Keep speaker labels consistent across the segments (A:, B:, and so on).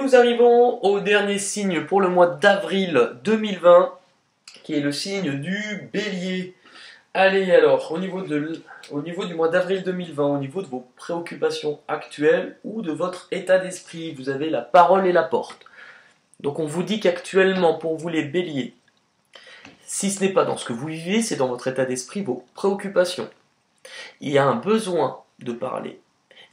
A: nous arrivons au dernier signe pour le mois d'avril 2020, qui est le signe du Bélier. Allez alors, au niveau du mois d'avril 2020, au niveau de vos préoccupations actuelles ou de votre état d'esprit, vous avez la parole et la porte. Donc on vous dit qu'actuellement, pour vous les Béliers, si ce n'est pas dans ce que vous vivez, c'est dans votre état d'esprit, vos préoccupations. Il y a un besoin de parler,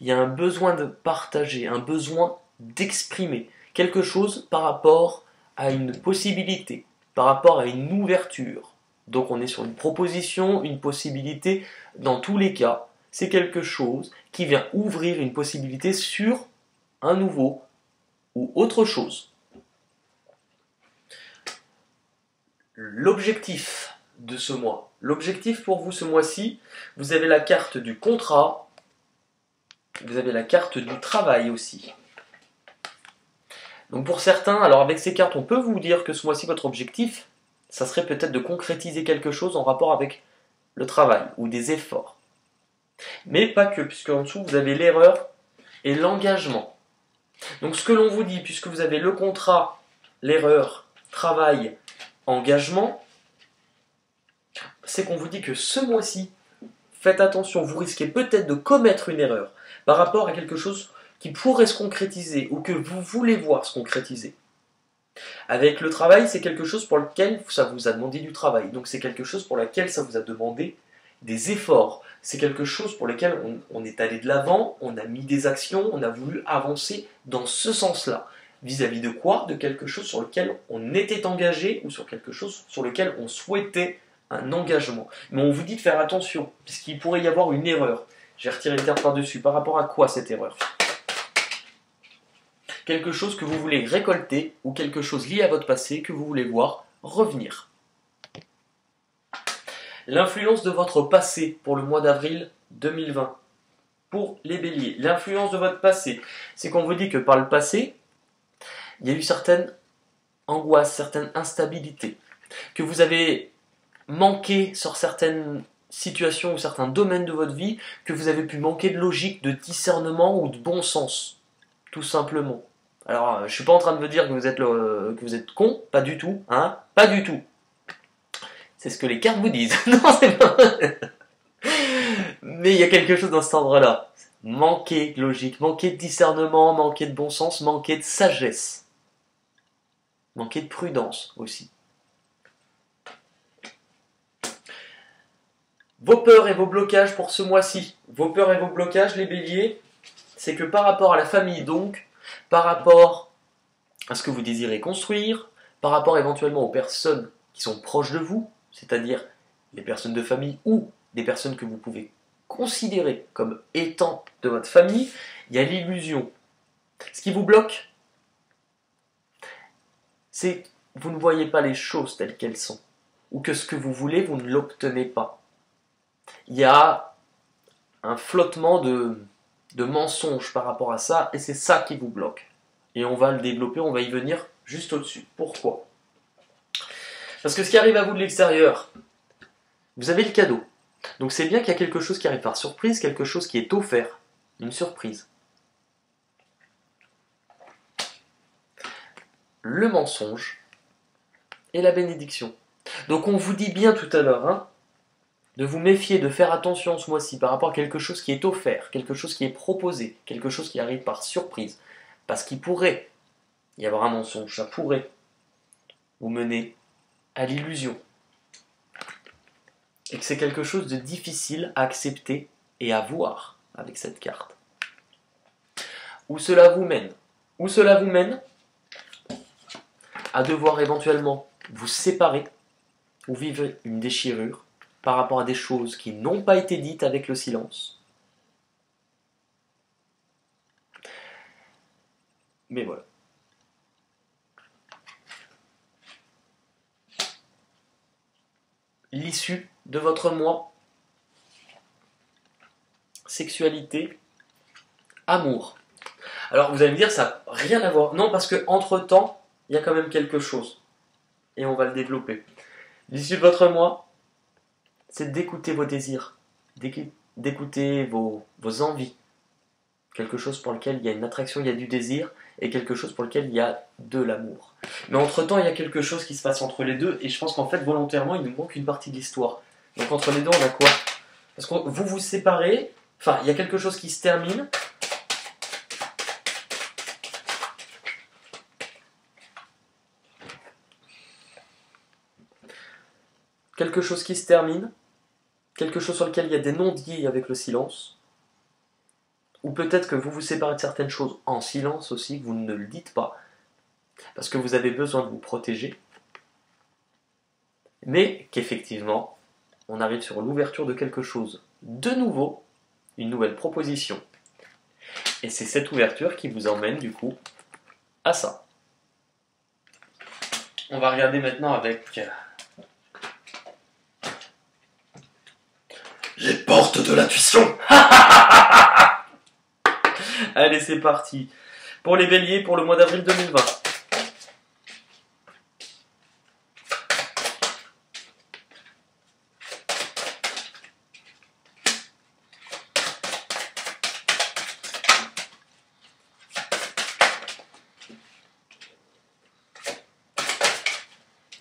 A: il y a un besoin de partager, un besoin d'exprimer quelque chose par rapport à une possibilité, par rapport à une ouverture. Donc on est sur une proposition, une possibilité. Dans tous les cas, c'est quelque chose qui vient ouvrir une possibilité sur un nouveau ou autre chose. L'objectif de ce mois. L'objectif pour vous ce mois-ci, vous avez la carte du contrat, vous avez la carte du travail aussi. Donc pour certains, alors avec ces cartes, on peut vous dire que ce mois-ci, votre objectif, ça serait peut-être de concrétiser quelque chose en rapport avec le travail ou des efforts. Mais pas que, puisque en dessous, vous avez l'erreur et l'engagement. Donc ce que l'on vous dit, puisque vous avez le contrat, l'erreur, travail, engagement, c'est qu'on vous dit que ce mois-ci, faites attention, vous risquez peut-être de commettre une erreur par rapport à quelque chose qui pourrait se concrétiser ou que vous voulez voir se concrétiser. Avec le travail, c'est quelque chose pour lequel ça vous a demandé du travail. Donc c'est quelque chose pour lequel ça vous a demandé des efforts. C'est quelque chose pour lequel on est allé de l'avant, on a mis des actions, on a voulu avancer dans ce sens-là. Vis-à-vis de quoi? De quelque chose sur lequel on était engagé ou sur quelque chose sur lequel on souhaitait un engagement. Mais on vous dit de faire attention, puisqu'il pourrait y avoir une erreur. J'ai retiré une carte par-dessus. Par rapport à quoi cette erreur? Quelque chose que vous voulez récolter ou quelque chose lié à votre passé que vous voulez voir revenir. L'influence de votre passé pour le mois d'avril 2020. Pour les Béliers, l'influence de votre passé, c'est qu'on vous dit que par le passé, il y a eu certaines angoisses, certaines instabilités, que vous avez manqué sur certaines situations ou certains domaines de votre vie, que vous avez pu manquer de logique, de discernement ou de bon sens, tout simplement. Alors, je ne suis pas en train de vous dire que vous êtes con, pas du tout, hein, pas du tout. C'est ce que les cartes vous disent. Non, c'est pas vrai. Mais il y a quelque chose dans cet ordre-là. Manquer de logique, manquer de discernement, manquer de bon sens, manquer de sagesse. Manquer de prudence aussi. Vos peurs et vos blocages pour ce mois-ci. Vos peurs et vos blocages, les Béliers, c'est que par rapport à la famille, donc, par rapport à ce que vous désirez construire, par rapport éventuellement aux personnes qui sont proches de vous, c'est-à-dire les personnes de famille ou des personnes que vous pouvez considérer comme étant de votre famille, il y a l'illusion. Ce qui vous bloque, c'est que vous ne voyez pas les choses telles qu'elles sont, ou que ce que vous voulez, vous ne l'obtenez pas. Il y a un flottement de mensonges par rapport à ça, et c'est ça qui vous bloque. Et on va le développer, on va y venir juste au-dessus. Pourquoi? Parce que ce qui arrive à vous de l'extérieur, vous avez le cadeau. Donc c'est bien qu'il y a quelque chose qui arrive par surprise, quelque chose qui est offert, une surprise. Le mensonge et la bénédiction. Donc on vous dit bien tout à l'heure, hein, de vous méfier, de faire attention ce mois-ci par rapport à quelque chose qui est offert, quelque chose qui est proposé, quelque chose qui arrive par surprise. Parce qu'il pourrait y avoir un mensonge, ça pourrait vous mener à l'illusion. Et que c'est quelque chose de difficile à accepter et à voir avec cette carte. Où cela vous mène? Où cela vous mène à devoir éventuellement vous séparer ou vivre une déchirure par rapport à des choses qui n'ont pas été dites avec le silence. Mais voilà. L'issue de votre mois, sexualité, amour. Alors vous allez me dire, ça n'a rien à voir. Non, parce que entre-temps, il y a quand même quelque chose. Et on va le développer. L'issue de votre mois, c'est d'écouter vos désirs, d'écouter vos envies, quelque chose pour lequel il y a une attraction, il y a du désir, et quelque chose pour lequel il y a de l'amour. Mais entre-temps, il y a quelque chose qui se passe entre les deux, et je pense qu'en fait, volontairement, il nous manque une partie de l'histoire. Donc entre les deux, on a quoi? Parce que vous vous séparez, enfin, il y a quelque chose qui se termine. Quelque chose qui se termine, quelque chose sur lequel il y a des non-dits avec le silence, ou peut-être que vous vous séparez de certaines choses en silence aussi, que vous ne le dites pas, parce que vous avez besoin de vous protéger, mais qu'effectivement, on arrive sur l'ouverture de quelque chose de nouveau, une nouvelle proposition. Et c'est cette ouverture qui vous emmène du coup à ça. On va regarder maintenant avec les portes de l'intuition. Allez, c'est parti. Pour les béliers, pour le mois d'avril 2020.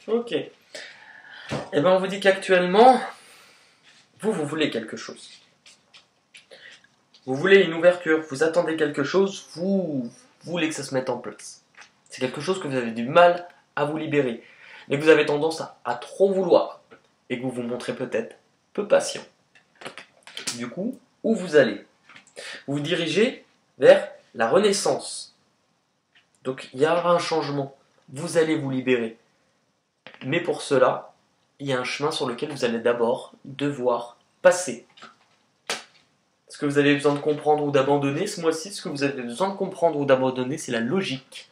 A: Ok. Eh bien, on vous dit qu'actuellement, vous voulez quelque chose. Vous voulez une ouverture, vous attendez quelque chose, vous voulez que ça se mette en place. C'est quelque chose que vous avez du mal à vous libérer, mais que vous avez tendance à trop vouloir, et que vous vous montrez peut-être peu patient. Du coup, où vous allez? Vous vous dirigez vers la renaissance. Donc il y aura un changement, vous allez vous libérer. Mais pour cela, il y a un chemin sur lequel vous allez d'abord devoir passer. Ce que vous avez besoin de comprendre ou d'abandonner, ce mois-ci, ce que vous avez besoin de comprendre ou d'abandonner, c'est la logique.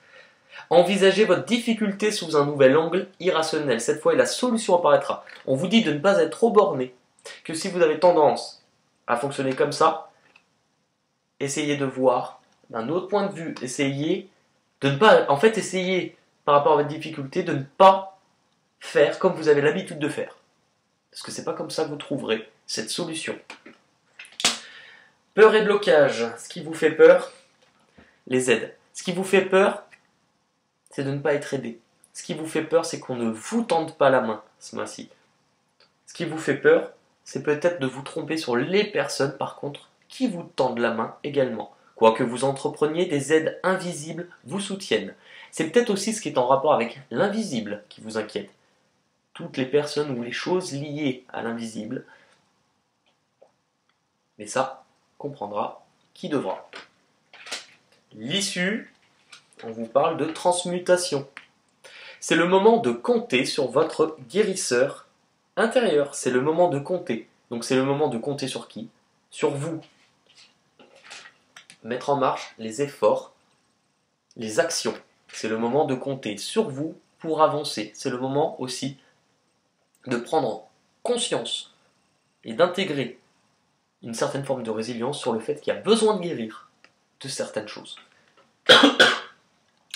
A: Envisagez votre difficulté sous un nouvel angle irrationnel. Cette fois, la solution apparaîtra. On vous dit de ne pas être trop borné, que si vous avez tendance à fonctionner comme ça, essayez de voir d'un autre point de vue. Essayez de ne pas, en fait, essayez par rapport à votre difficulté de ne pas faire comme vous avez l'habitude de faire. Parce que c'est pas comme ça que vous trouverez cette solution. Peur et blocage. Ce qui vous fait peur, les aides. Ce qui vous fait peur, c'est de ne pas être aidé. Ce qui vous fait peur, c'est qu'on ne vous tende pas la main ce mois-ci. Ce qui vous fait peur, c'est peut-être de vous tromper sur les personnes, par contre, qui vous tendent la main également. Quoi que vous entrepreniez, des aides invisibles vous soutiennent. C'est peut-être aussi ce qui est en rapport avec l'invisible qui vous inquiète. Toutes les personnes ou les choses liées à l'invisible. Mais ça, comprendra qui devra. L'issue, on vous parle de transmutation. C'est le moment de compter sur votre guérisseur intérieur. C'est le moment de compter. Donc c'est le moment de compter sur qui? Sur vous. Mettre en marche les efforts, les actions. C'est le moment de compter sur vous pour avancer. C'est le moment aussi de prendre conscience et d'intégrer une certaine forme de résilience sur le fait qu'il y a besoin de guérir de certaines choses.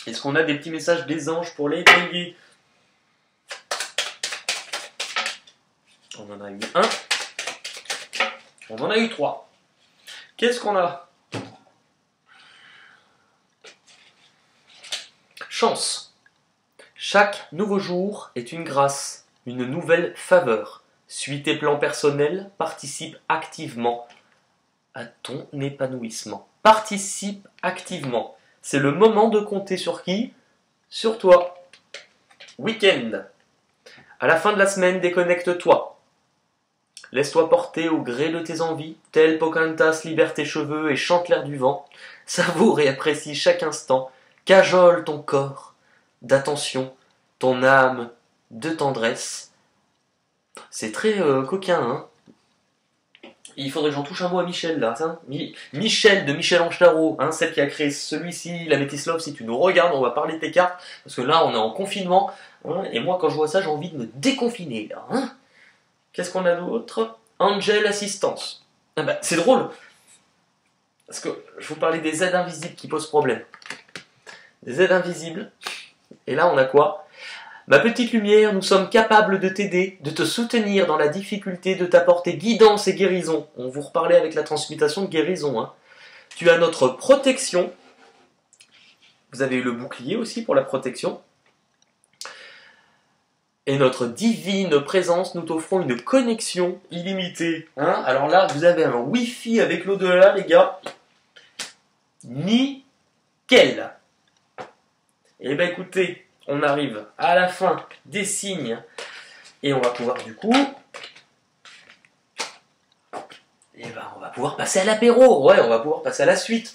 A: Est-ce qu'on a des petits messages des anges pour les béliers? On en a eu un. On en a eu trois. Qu'est-ce qu'on a? Chance. Chaque nouveau jour est une grâce, une nouvelle faveur. Suis tes plans personnels, participe activement à ton épanouissement. Participe activement. C'est le moment de compter sur qui? Sur toi. Week-end. À la fin de la semaine, déconnecte-toi. Laisse-toi porter au gré de tes envies. Tel Pocahontas, libère tes cheveux et chante l'air du vent. Savoure et apprécie chaque instant. Cajole ton corps d'attention, ton âme de tendresse. C'est très coquin, hein. Il faudrait que j'en touche un mot à Michel, là. Hein. Michel de Michel-Ange Tarot, hein, celle qui a créé celui-ci, la Métis Love, si tu nous regardes, on va parler de tes cartes, parce que là, on est en confinement, hein, et moi, quand je vois ça, j'ai envie de me déconfiner, là. Hein. Qu'est-ce qu'on a d'autre? Angel Assistance. Ah bah, c'est drôle, parce que je vous parlais des aides invisibles qui posent problème. Des aides invisibles, et là, on a quoi? Ma petite lumière, nous sommes capables de t'aider, de te soutenir dans la difficulté, de t'apporter guidance et guérison. On vous reparlait avec la transmutation de guérison. Hein. Tu as notre protection. Vous avez eu le bouclier aussi pour la protection. Et notre divine présence, nous t'offrons une connexion illimitée. Hein? Alors là, vous avez un Wi-Fi avec l'au-delà, les gars. Nickel. Et bien écoutez, on arrive à la fin des signes. Et on va pouvoir du coup... Et ben on va pouvoir passer à l'apéro. Ouais, on va pouvoir passer à la suite.